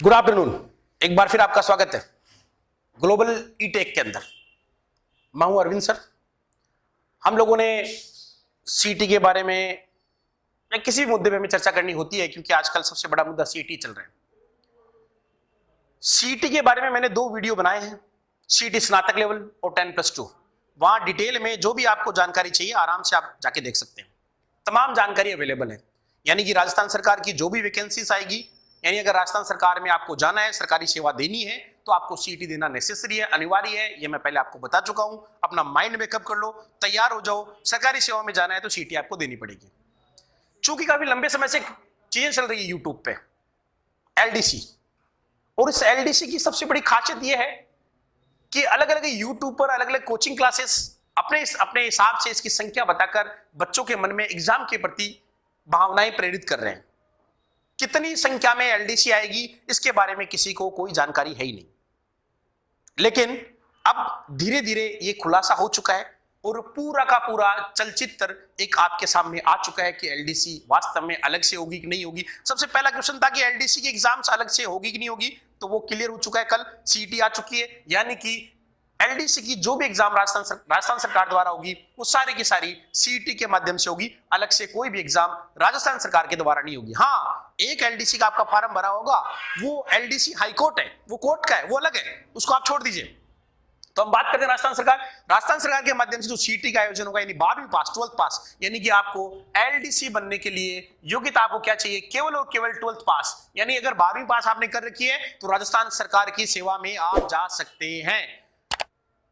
Good afternoon. एक बार फिर आपका स्वागत है ग्लोबल ई टेक के अंदर। मैं हूं अरविंद सर। हम लोगों ने सीटी के बारे में या किसी भी मुद्दे पे हमें चर्चा करनी होती है क्योंकि आजकल सबसे बड़ा मुद्दा सीटी चल रहा है। सीटी के बारे में मैंने 2 वीडियो बनाए हैं, सीटी स्नातक लेवल और 10+2। वहां डिटेल में जो भी आपको जानकारी चाहिए आराम से आप जाके देख सकते हैं। तमाम जानकारी अवेलेबल है, यानी कि राजस्थान सरकार की जो भी वैकेंसीज आएगी, यानी अगर राजस्थान सरकार में आपको जाना है, सरकारी सेवा देनी है, तो आपको सीटी देना नेसेसरी है, अनिवार्य है। ये मैं पहले आपको बता चुका हूं। अपना माइंड मेकअप कर लो, तैयार हो जाओ। सरकारी सेवा में जाना है तो सीटी आपको देनी पड़ेगी। चूंकि काफी लंबे समय से चीजें चल रही है यूट्यूब पे, एलडीसी, और इस एलडीसी की सबसे बड़ी खासियत यह है कि अलग अलग यूट्यूब पर अलग अलग कोचिंग क्लासेस अपने हिसाब से इसकी संख्या बताकर बच्चों के मन में एग्जाम के प्रति भावनाएं प्रेरित कर रहे हैं। कितनी संख्या में एलडीसी आएगी इसके बारे में किसी को कोई जानकारी है ही नहीं, लेकिन अब धीरे धीरे ये खुलासा हो चुका है और पूरा का पूरा चलचित्र एक आपके सामने आ चुका है कि एलडीसी वास्तव में अलग से होगी कि नहीं होगी। सबसे पहला क्वेश्चन था कि एलडीसी की एग्जाम्स अलग से होगी कि नहीं होगी, तो वो क्लियर हो चुका है। कल सीटी आ चुकी है, यानी कि एलडीसी की जो भी एग्जाम राजस्थान सरकार द्वारा होगी वो सारी की सारी सीटी के माध्यम से होगी। अलग से कोई भी एग्जाम राजस्थान सरकार के द्वारा नहीं होगी। हाँ, एक एलडीसी का आपका फॉर्म भरा होगा, वो एलडीसी हाई कोर्ट है, वो कोर्ट का है, वो अलग है, उसको आप छोड़ दीजिए। तो हम बात करते हैं राजस्थान सरकार के माध्यम से जो सीटी का आयोजन होगा, यानी 12वीं पास, 12th पास, यानी कि आपको एलडीसी बनने के लिए योग्यता आपको क्या चाहिए? केवल और केवल 12th पास। यानी अगर 12वीं पास आपने कर रखी है तो राजस्थान सरकार की सेवा में आप जा सकते हैं।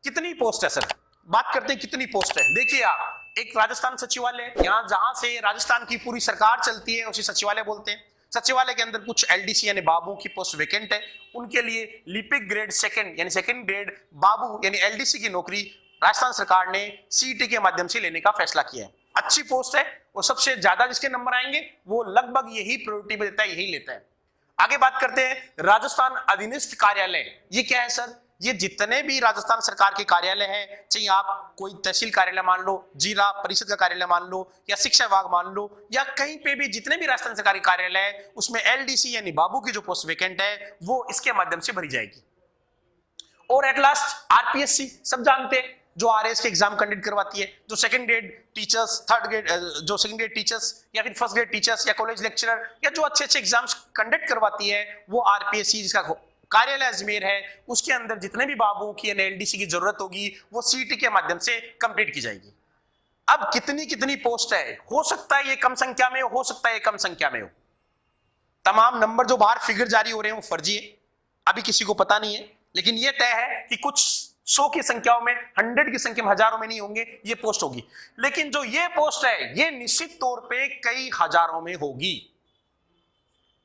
कितनी पोस्ट है सर? बात करते हैं कितनी पोस्ट है। देखिए आप, एक राजस्थान सचिवालय, यहां जहां से राजस्थान की पूरी सरकार चलती है उसे सचिवालय बोलते हैं। सचिवालय के अंदर कुछ एलडीसी यानी बाबू की पोस्ट वैकेंट है, उनके लिए लिपिक ग्रेड सेकंड यानी सेकंड ग्रेड बाबू यानी एलडीसी की नौकरी राजस्थान सरकार ने सीटी के माध्यम से लेने का फैसला किया है। अच्छी पोस्ट है और सबसे ज्यादा जिसके नंबर आएंगे वो लगभग यही प्रायोरिटी में देता है, यही लेता है। आगे बात करते हैं राजस्थान अधीनस्थ कार्यालय। ये क्या है सर? ये जितने भी राजस्थान सरकार के कार्यालय हैं, चाहे आप कोई तहसील कार्यालय मान लो, जिला परिषद का कार्यालय मान लो, या शिक्षा विभाग मान लो, या कहीं पे भी जितने भी राजस्थान सरकारी कार्यालय है, उसमें एलडीसी यानी बाबू की जो पोस्ट वैकेंट है वो इसके माध्यम से भरी जाएगी। और एट लास्ट आरपीएससी, सब जानते हैं, जो आरएस के एग्जाम कंडक्ट करवाती है, जो second grade teachers, third grade जो सेकंड ग्रेड टीचर्स या फिर फर्स्ट ग्रेड टीचर्स या कॉलेज लेक्चरर या जो अच्छे अच्छे एग्जाम्स कंडक्ट करवाती है, वो आरपीएससी जिसका कार्यालय अजमेर है, उसके अंदर जितने भी बाबुओं की एलडीसी की जरूरत होगी वो सीटी के माध्यम से कंप्लीट की जाएगी। अब कितनी कितनी पोस्ट है? हो सकता है ये कम संख्या में हो सकता है ये कम संख्या में हो। तमाम नंबर जो बाहर फिगर जारी हो रहे हैं वो फर्जी है, अभी किसी को पता नहीं है, लेकिन ये तय है कि कुछ 100 की संख्याओं में, 100 की संख्या में, हजारों में नहीं होंगे, ये पोस्ट होगी। लेकिन जो ये पोस्ट है ये निश्चित तौर पर कई हजारों में होगी।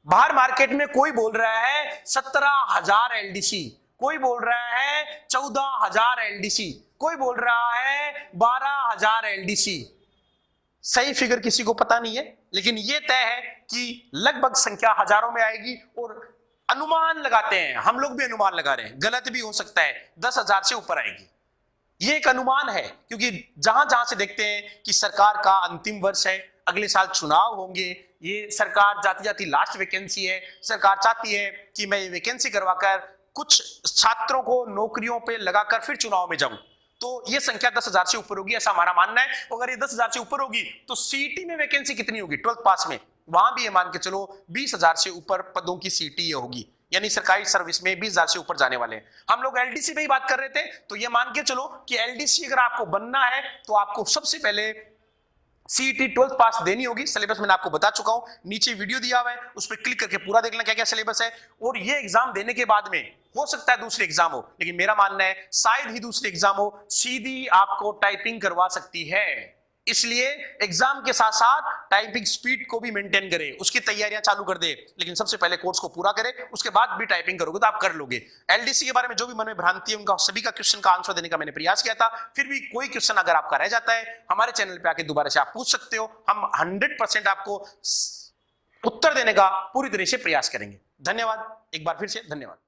बाहर मार्केट में कोई बोल रहा है 17,000 एलडीसी, कोई बोल रहा है 14,000 एलडीसी, कोई बोल रहा है 12,000 एलडीसी। सही फिगर किसी को पता नहीं है, लेकिन यह तय है कि लगभग संख्या हजारों में आएगी। और अनुमान लगाते हैं, हम लोग भी अनुमान लगा रहे हैं, गलत भी हो सकता है, 10,000 से ऊपर आएगी। यह एक अनुमान है क्योंकि जहां जहां से देखते हैं कि सरकार का अंतिम वर्ष है, अगले साल चुनाव होंगे, ये सरकार जाती जाती लास्ट वैकेंसी है, सरकार चाहती है कि मैं ये वैकेंसी करवाकर कुछ छात्रों को नौकरियों पे लगाकर फिर चुनाव में जाऊं, तो ये संख्या 10,000 से ऊपर होगी, ऐसा हमारा मानना है। अगर ये 10,000 से ऊपर होगी तो सीटी में वैकेंसी कितनी होगी? 12th पास में, वहां भी ये मान के चलो 20,000 से ऊपर पदों की सीटी होगी, यानी सरकारी सर्विस में 20,000 से ऊपर जाने वाले हैं। हम लोग एलडीसी पे ही बात कर रहे थे, तो ये मान के चलो कि एलडीसी अगर आपको बनना है तो आपको सबसे पहले सीटी 12th पास देनी होगी। सिलेबस मैंने आपको बता चुका हूं, नीचे वीडियो दिया हुआ है, उस पर क्लिक करके पूरा देख लेना क्या क्या सिलेबस है। और ये एग्जाम देने के बाद में हो सकता है दूसरे एग्जाम हो, लेकिन मेरा मानना है शायद ही दूसरे एग्जाम हो, सीधी आपको टाइपिंग करवा सकती है। इसलिए एग्जाम के साथ साथ टाइपिंग स्पीड को भी मेंटेन करें, उसकी तैयारियां चालू कर दे, लेकिन सबसे पहले कोर्स को पूरा करें, उसके बाद भी टाइपिंग करोगे तो आप कर लोगे। एलडीसी के बारे में जो भी मन में भ्रांति है उनका सभी का क्वेश्चन का आंसर देने का मैंने प्रयास किया था। फिर भी कोई क्वेश्चन अगर आपका रह जाता है, हमारे चैनल पे आके दोबारा से आप पूछ सकते हो, हम 100% आपको उत्तर देने का पूरी तरह से प्रयास करेंगे। धन्यवाद, एक बार फिर से धन्यवाद।